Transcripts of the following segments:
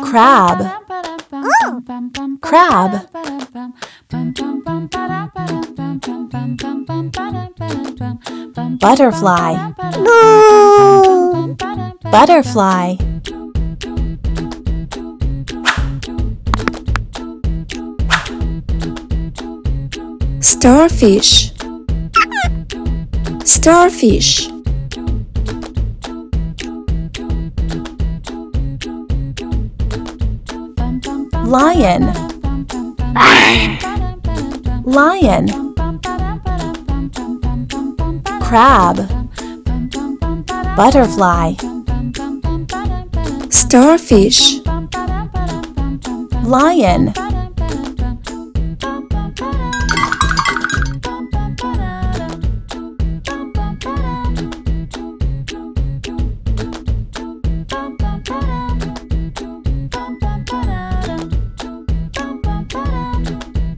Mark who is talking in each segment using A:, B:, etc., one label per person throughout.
A: Crab. Crab. Butterfly. Butterfly. Starfish. Starfish. Lion. Lion. Crab. Butterfly. Starfish. Lion.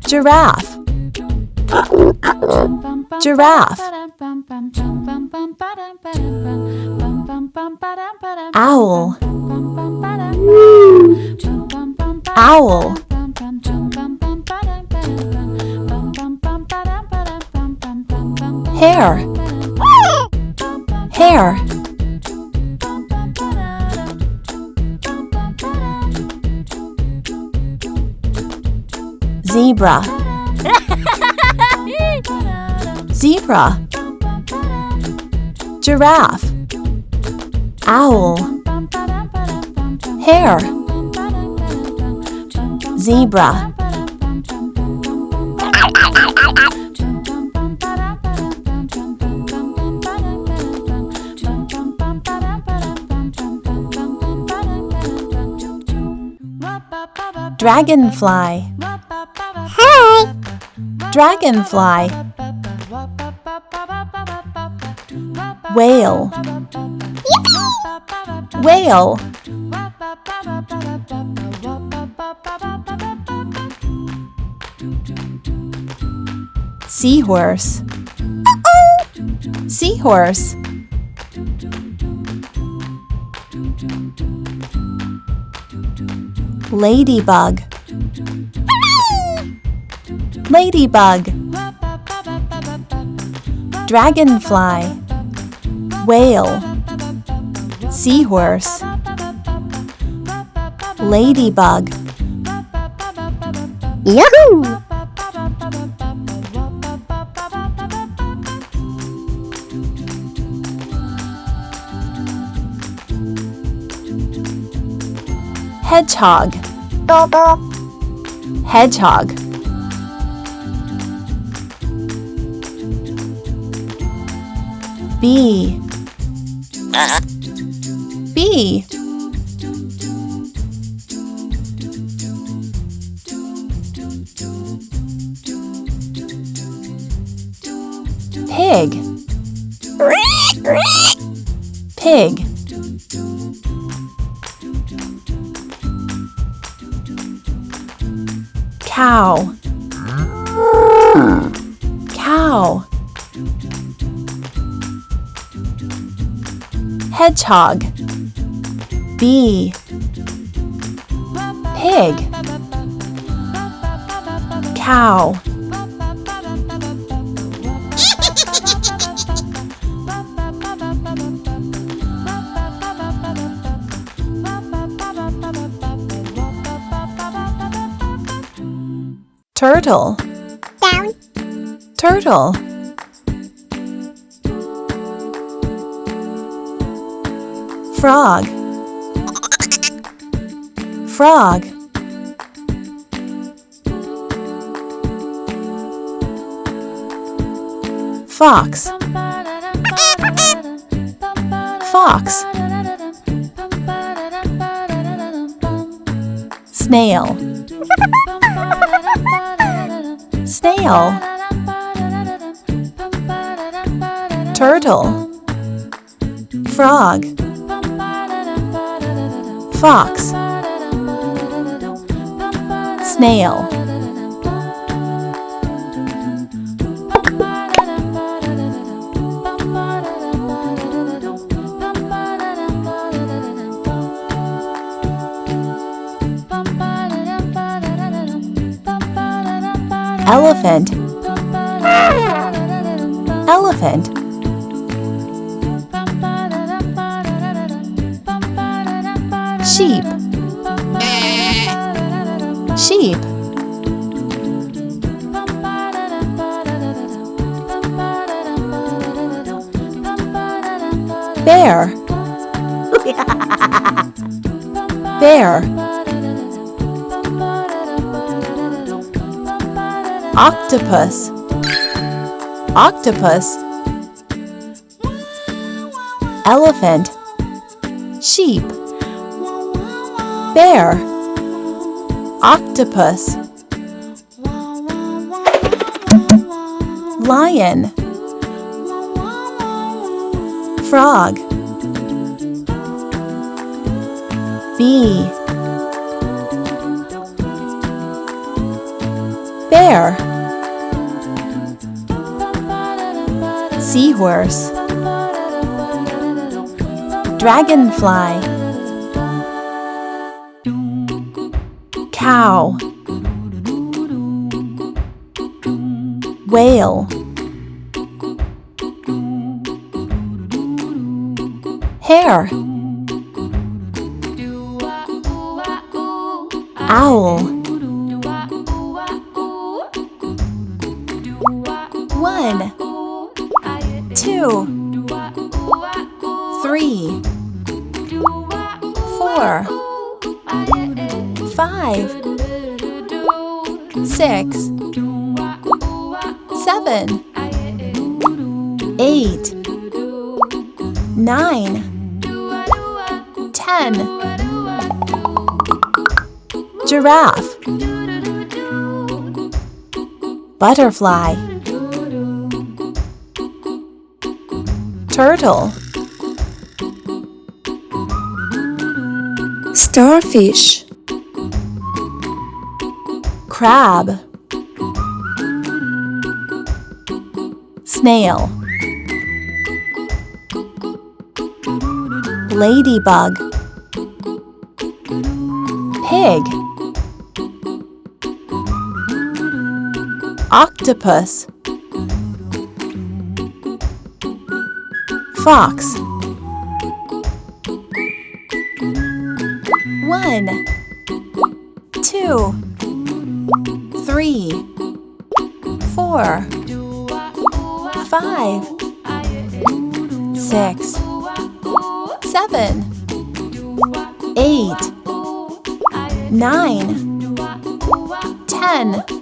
A: Giraffe. Giraffe. Owl. Owl. Hare. Hare. Zebra. Zebra. Giraffe. Owl. Hare. Zebra. Dragonfly.
B: Hi.
A: Dragonfly. Whale. Whale. Seahorse. Seahorse. Ladybug. Ladybug. Dragonfly. Whale. Seahorse. Ladybug.
B: Yahoo!
A: Hedgehog. Hedgehog. Bee. Bee. Pig. Pig. Cow. Cow. Hedgehog. Bee. Pig. Cow. Turtle.
B: Down.
A: Turtle. Frog. Frog. Fox. Fox. Snail. Snail. Turtle. Frog. Fox. Snail. Elephant. Elephant. Sheep. Sheep. Bear. Bear. Octopus. Octopus. Elephant. Sheep. Bear. Octopus. Lion. Frog. Bee. Bear. Seahorse. Dragonfly. Cow. Whale. Hare. Owl. 1, 2, 3, 4, 5, 6, 7, 8, 9, 10. Giraffe. Butterfly. Turtle.
C: Starfish.
A: Crab. Snail. Ladybug. Pig. Octopus. Fox. 1, 2, 3, 4, 5, 6, 7, 8, 9, 10.